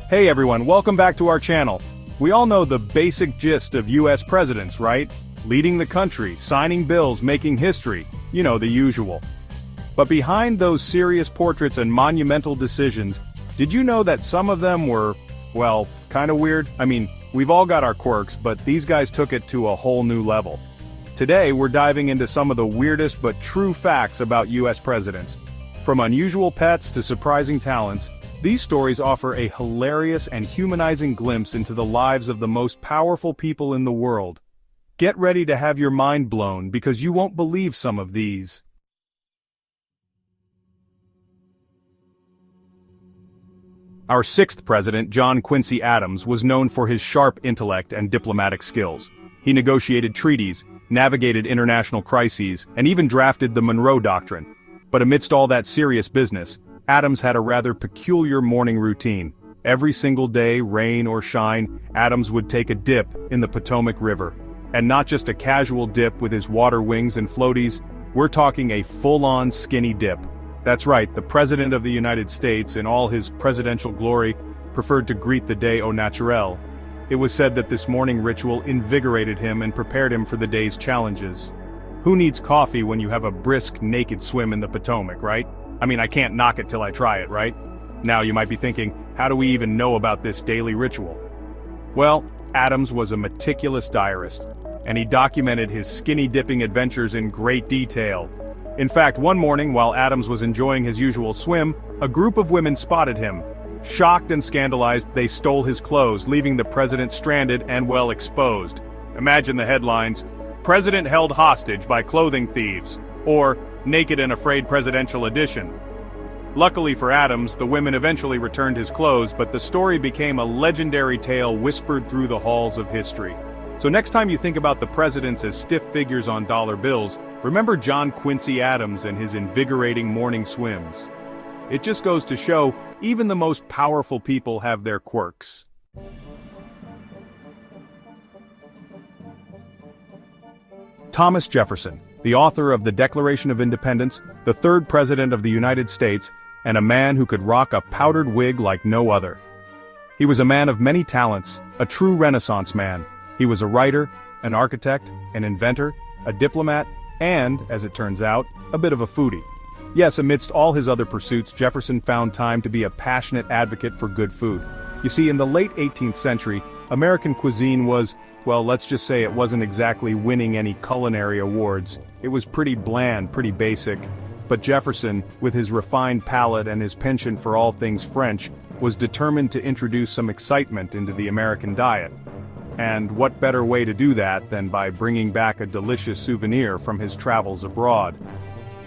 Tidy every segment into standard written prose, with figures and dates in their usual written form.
Hey everyone, welcome back to our channel. We all know the basic gist of US presidents, right? Leading the country, signing bills, making history, you know, the usual. But behind those serious portraits and monumental decisions, did you know that some of them were, well, kinda weird? I mean, we've all got our quirks, but these guys took it to a whole new level. Today, we're diving into some of the weirdest but true facts about US presidents. From unusual pets to surprising talents, these stories offer a hilarious and humanizing glimpse into the lives of the most powerful people in the world. Get ready to have your mind blown because you won't believe some of these. Our sixth president, John Quincy Adams, was known for his sharp intellect and diplomatic skills. He negotiated treaties, navigated international crises, and even drafted the Monroe Doctrine. But amidst all that serious business, Adams had a rather peculiar morning routine. Every single day, rain or shine, Adams would take a dip in the Potomac River. And not just a casual dip with his water wings and floaties, we're talking a full-on skinny dip. That's right, the President of the United States, in all his presidential glory, preferred to greet the day au naturel. It was said that this morning ritual invigorated him and prepared him for the day's challenges. Who needs coffee when you have a brisk, naked swim in the Potomac, right? I mean, I can't knock it till I try it, right? Now you might be thinking, how do we even know about this daily ritual? Well, Adams was a meticulous diarist, and he documented his skinny dipping adventures in great detail. In fact, one morning while Adams was enjoying his usual swim, a group of women spotted him. Shocked and scandalized, they stole his clothes, leaving the president stranded and well exposed. Imagine the headlines: President held hostage by clothing thieves, or Naked and Afraid Presidential Edition. Luckily for Adams, the women eventually returned his clothes, but the story became a legendary tale whispered through the halls of history. So next time you think about the presidents as stiff figures on dollar bills, remember John Quincy Adams and his invigorating morning swims. It just goes to show, even the most powerful people have their quirks. Thomas Jefferson, the author of the Declaration of Independence, the third president of the United States, and a man who could rock a powdered wig like no other. He was a man of many talents, a true Renaissance man. He was a writer, an architect, an inventor, a diplomat, and, as it turns out, a bit of a foodie. Yes, amidst all his other pursuits, Jefferson found time to be a passionate advocate for good food. You see, in the late 18th century, American cuisine was, well, let's just say it wasn't exactly winning any culinary awards. It was pretty bland, pretty basic. But Jefferson, with his refined palate and his penchant for all things French, was determined to introduce some excitement into the American diet. And what better way to do that than by bringing back a delicious souvenir from his travels abroad?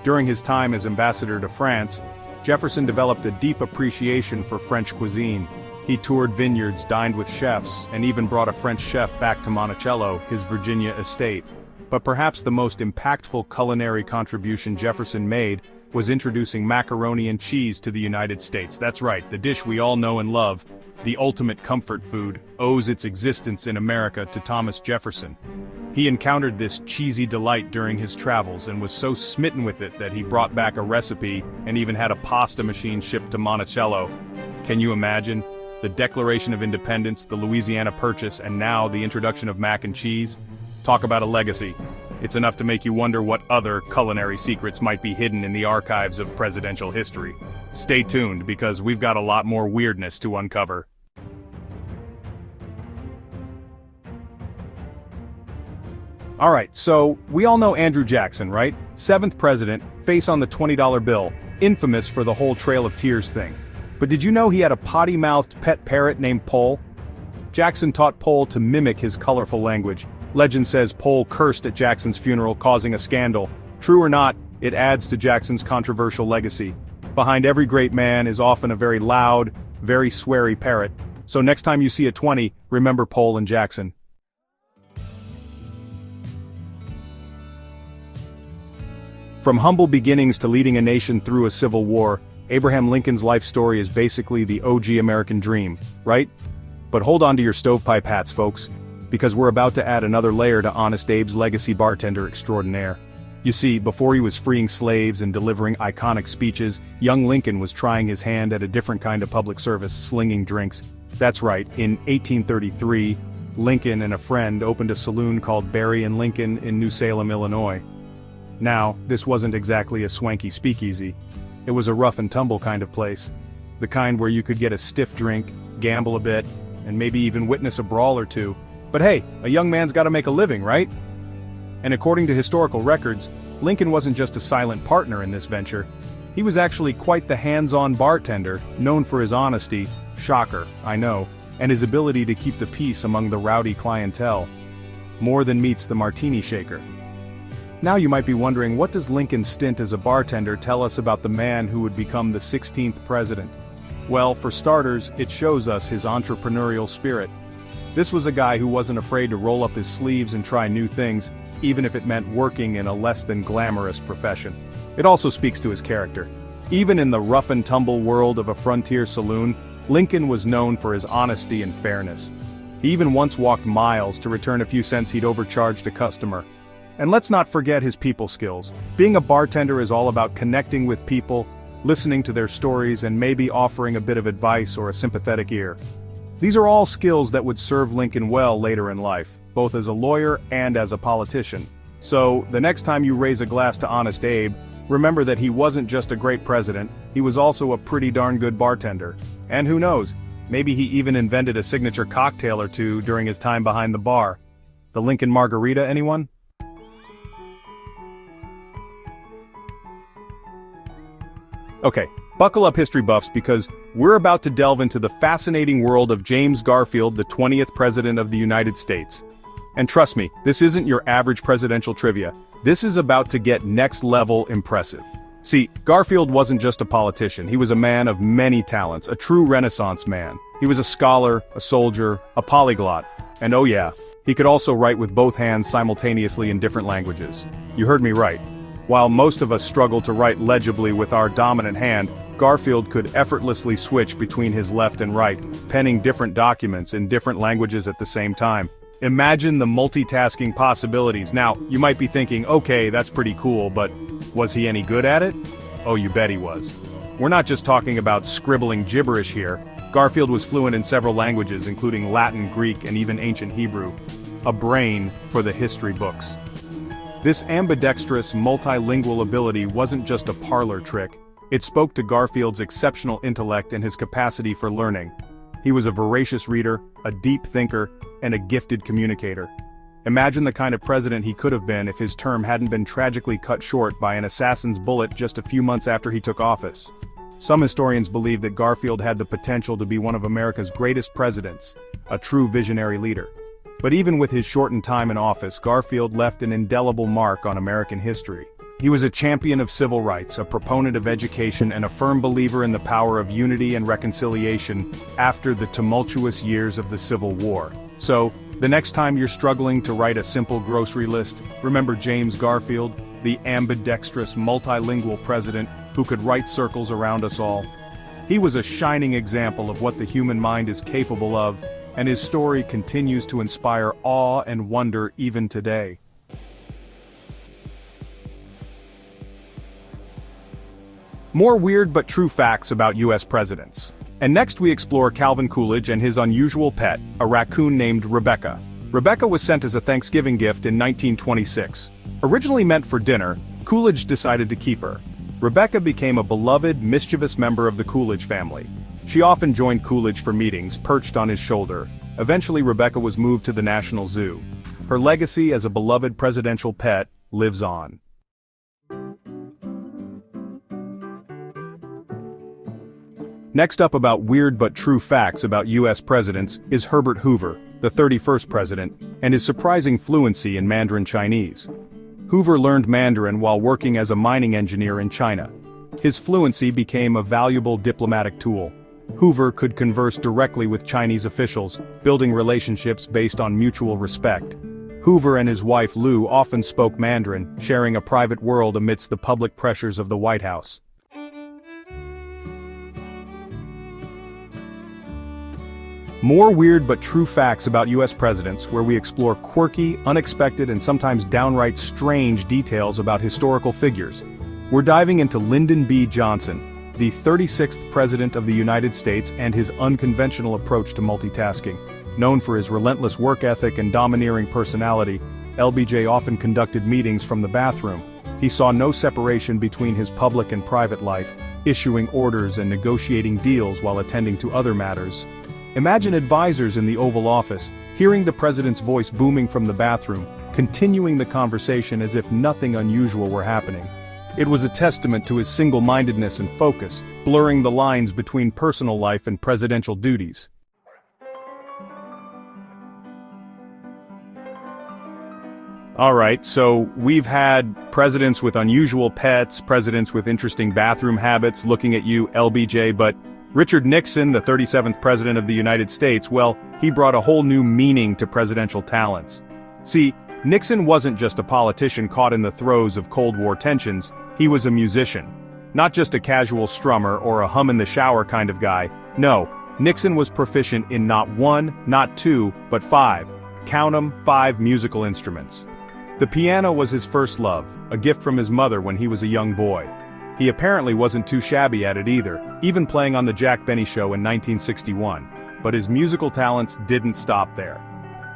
During his time as ambassador to France, Jefferson developed a deep appreciation for French cuisine. He toured vineyards, dined with chefs, and even brought a French chef back to Monticello, his Virginia estate. But perhaps the most impactful culinary contribution Jefferson made was introducing macaroni and cheese to the United States. That's right, the dish we all know and love, the ultimate comfort food, owes its existence in America to Thomas Jefferson. He encountered this cheesy delight during his travels and was so smitten with it that he brought back a recipe and even had a pasta machine shipped to Monticello. Can you imagine? The Declaration of Independence, the Louisiana Purchase, and now the introduction of mac and cheese? Talk about a legacy. It's enough to make you wonder what other culinary secrets might be hidden in the archives of presidential history. Stay tuned, because we've got a lot more weirdness to uncover. Alright, so we all know Andrew Jackson, right? 7th president, face on the $20 bill, infamous for the whole Trail of Tears thing. But did you know he had a potty-mouthed pet parrot named Pole? Jackson taught Pole to mimic his colorful language. Legend says Pole cursed at Jackson's funeral, causing a scandal. True or not, it adds to Jackson's controversial legacy. Behind every great man is often a very loud, very sweary parrot. So next time you see a 20, remember Pole and Jackson. From humble beginnings to leading a nation through a civil war, Abraham Lincoln's life story is basically the OG American dream, right? But hold on to your stovepipe hats, folks, because we're about to add another layer to Honest Abe's legacy bartender extraordinaire. You see, before he was freeing slaves and delivering iconic speeches, young Lincoln was trying his hand at a different kind of public service, slinging drinks. That's right, in 1833, Lincoln and a friend opened a saloon called Berry and Lincoln in New Salem, Illinois. Now, this wasn't exactly a swanky speakeasy. It was a rough and tumble kind of place. The kind where you could get a stiff drink, gamble a bit, and maybe even witness a brawl or two. But hey, a young man's gotta make a living, right? And according to historical records, Lincoln wasn't just a silent partner in this venture. He was actually quite the hands-on bartender, known for his honesty, shocker, I know, and his ability to keep the peace among the rowdy clientele. More than meets the martini shaker. Now you might be wondering, what does Lincoln's stint as a bartender tell us about the man who would become the 16th president? Well, for starters, it shows us his entrepreneurial spirit. This was a guy who wasn't afraid to roll up his sleeves and try new things, even if it meant working in a less than glamorous profession. It also speaks to his character. Even in the rough and tumble world of a frontier saloon, Lincoln was known for his honesty and fairness. He even once walked miles to return a few cents he'd overcharged a customer. And let's not forget his people skills. Being a bartender is all about connecting with people, listening to their stories, and maybe offering a bit of advice or a sympathetic ear. These are all skills that would serve Lincoln well later in life, both as a lawyer and as a politician. So, the next time you raise a glass to Honest Abe, remember that he wasn't just a great president, he was also a pretty darn good bartender. And who knows, maybe he even invented a signature cocktail or two during his time behind the bar. The Lincoln Margarita, anyone? Okay, buckle up history buffs, because we're about to delve into the fascinating world of James Garfield, the 20th President of the United States. And trust me, this isn't your average presidential trivia. This is about to get next-level impressive. See, Garfield wasn't just a politician, he was a man of many talents, a true Renaissance man. He was a scholar, a soldier, a polyglot. And oh yeah, he could also write with both hands simultaneously in different languages. You heard me right. While most of us struggle to write legibly with our dominant hand, Garfield could effortlessly switch between his left and right, penning different documents in different languages at the same time. Imagine the multitasking possibilities. Now, you might be thinking, okay, that's pretty cool, but was he any good at it? Oh, you bet he was. We're not just talking about scribbling gibberish here. Garfield was fluent in several languages, including Latin, Greek, and even ancient Hebrew. A brain for the history books. This ambidextrous, multilingual ability wasn't just a parlor trick. It spoke to Garfield's exceptional intellect and his capacity for learning. He was a voracious reader, a deep thinker, and a gifted communicator. Imagine the kind of president he could have been if his term hadn't been tragically cut short by an assassin's bullet just a few months after he took office. Some historians believe that Garfield had the potential to be one of America's greatest presidents, a true visionary leader. But even with his shortened time in office, Garfield left an indelible mark on American history. He was a champion of civil rights, a proponent of education, and a firm believer in the power of unity and reconciliation after the tumultuous years of the Civil War. So, the next time you're struggling to write a simple grocery list, remember James Garfield, the ambidextrous, multilingual president who could write circles around us all. He was a shining example of what the human mind is capable of, and his story continues to inspire awe and wonder even today. More weird but true facts about US presidents. And next we explore Calvin Coolidge and his unusual pet, a raccoon named Rebecca. Rebecca was sent as a Thanksgiving gift in 1926. Originally meant for dinner, Coolidge decided to keep her. Rebecca became a beloved, mischievous member of the Coolidge family. She often joined Coolidge for meetings, perched on his shoulder. Eventually Rebecca was moved to the National Zoo. Her legacy as a beloved presidential pet lives on. Next up about weird but true facts about US presidents is Herbert Hoover, the 31st president, and his surprising fluency in Mandarin Chinese. Hoover learned Mandarin while working as a mining engineer in China. His fluency became a valuable diplomatic tool. Hoover could converse directly with Chinese officials, building relationships based on mutual respect. Hoover and his wife Lou often spoke Mandarin, sharing a private world amidst the public pressures of the White House. More weird but true facts about US presidents, where we explore quirky, unexpected, and sometimes downright strange details about historical figures. We're diving into Lyndon B. Johnson, the 36th President of the United States, and his unconventional approach to multitasking. Known for his relentless work ethic and domineering personality, LBJ often conducted meetings from the bathroom. He saw no separation between his public and private life, issuing orders and negotiating deals while attending to other matters. Imagine advisors in the Oval Office, hearing the president's voice booming from the bathroom, continuing the conversation as if nothing unusual were happening. It was a testament to his single-mindedness and focus, blurring the lines between personal life and presidential duties. Alright, so we've had presidents with unusual pets, presidents with interesting bathroom habits, looking at you, LBJ, but Richard Nixon, the 37th President of the United States, well, he brought a whole new meaning to presidential talents. See, Nixon wasn't just a politician caught in the throes of Cold War tensions, he was a musician. Not just a casual strummer or a hum-in-the-shower kind of guy. No, Nixon was proficient in not one, not two, but five. Count 'em, 5 musical instruments. The piano was his first love, a gift from his mother when he was a young boy. He apparently wasn't too shabby at it either, even playing on the Jack Benny Show in 1961. But his musical talents didn't stop there.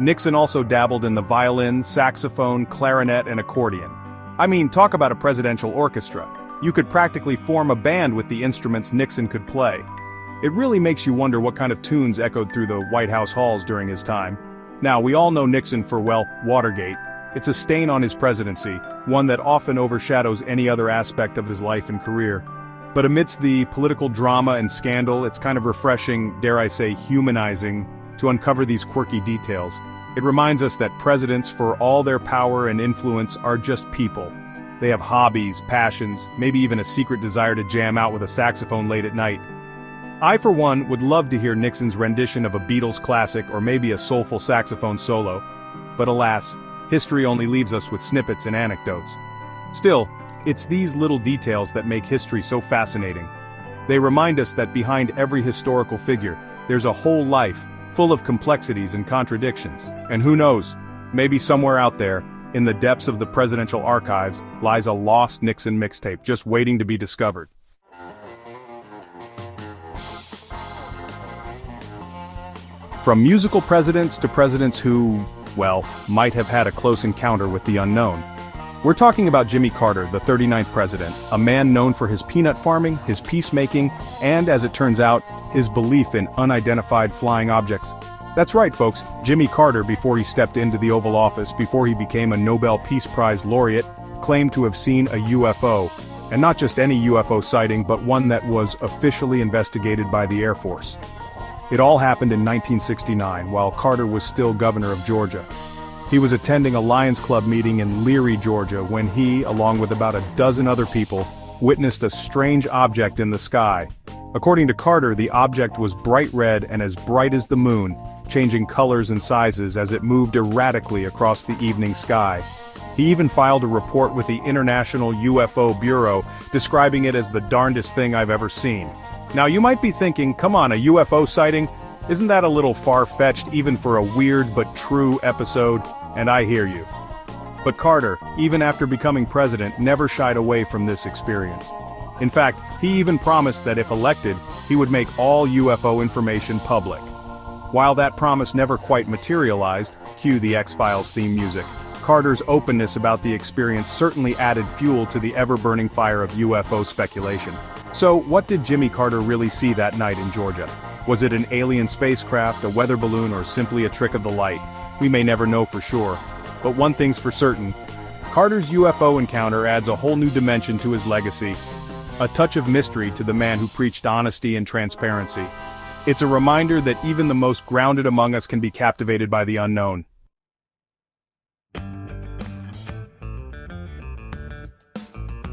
Nixon also dabbled in the violin, saxophone, clarinet, and accordion. I mean, talk about a presidential orchestra. You could practically form a band with the instruments Nixon could play. It really makes you wonder what kind of tunes echoed through the White House halls during his time. Now, we all know Nixon for, well, Watergate. It's a stain on his presidency, one that often overshadows any other aspect of his life and career. But amidst the political drama and scandal, it's kind of refreshing, dare I say humanizing, to uncover these quirky details. It reminds us that presidents, for all their power and influence, are just people. They have hobbies, passions, maybe even a secret desire to jam out with a saxophone late at night. I, for one, would love to hear Nixon's rendition of a Beatles classic or maybe a soulful saxophone solo. But alas, history only leaves us with snippets and anecdotes. Still, it's these little details that make history so fascinating. They remind us that behind every historical figure, there's a whole life, full of complexities and contradictions. And who knows, maybe somewhere out there, in the depths of the presidential archives, lies a lost Nixon mixtape just waiting to be discovered. From musical presidents to presidents who, well, might have had a close encounter with the unknown. We're talking about Jimmy Carter, the 39th president, a man known for his peanut farming, his peacemaking, and, as it turns out, his belief in unidentified flying objects. That's right, folks, Jimmy Carter, before he stepped into the Oval Office, before he became a Nobel Peace Prize laureate, claimed to have seen a UFO. And not just any UFO sighting, but one that was officially investigated by the Air Force. It all happened in 1969, while Carter was still governor of Georgia. He was attending a Lions Club meeting in Leary, Georgia, when he, along with about a dozen other people, witnessed a strange object in the sky. According to Carter, the object was bright red and as bright as the moon, changing colors and sizes as it moved erratically across the evening sky. He even filed a report with the International UFO Bureau, describing it as the darndest thing I've ever seen. Now you might be thinking, come on, a UFO sighting? Isn't that a little far-fetched even for a weird but true episode? And I hear you. But Carter, even after becoming president, never shied away from this experience. In fact, he even promised that if elected, he would make all UFO information public. While that promise never quite materialized, cue the X-Files theme music, Carter's openness about the experience certainly added fuel to the ever-burning fire of UFO speculation. So, what did Jimmy Carter really see that night in Georgia? Was it an alien spacecraft, a weather balloon, or simply a trick of the light? We may never know for sure. But one thing's for certain, Carter's UFO encounter adds a whole new dimension to his legacy. A touch of mystery to the man who preached honesty and transparency. It's a reminder that even the most grounded among us can be captivated by the unknown.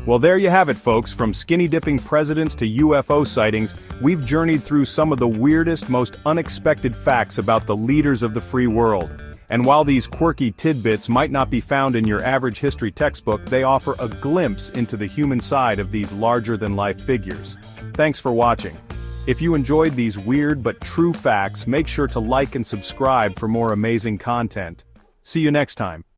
Well, there you have it, folks. From skinny-dipping presidents to UFO sightings, we've journeyed through some of the weirdest, most unexpected facts about the leaders of the free world. And while these quirky tidbits might not be found in your average history textbook, they offer a glimpse into the human side of these larger-than-life figures. Thanks for watching. If you enjoyed these weird but true facts, make sure to like and subscribe for more amazing content. See you next time.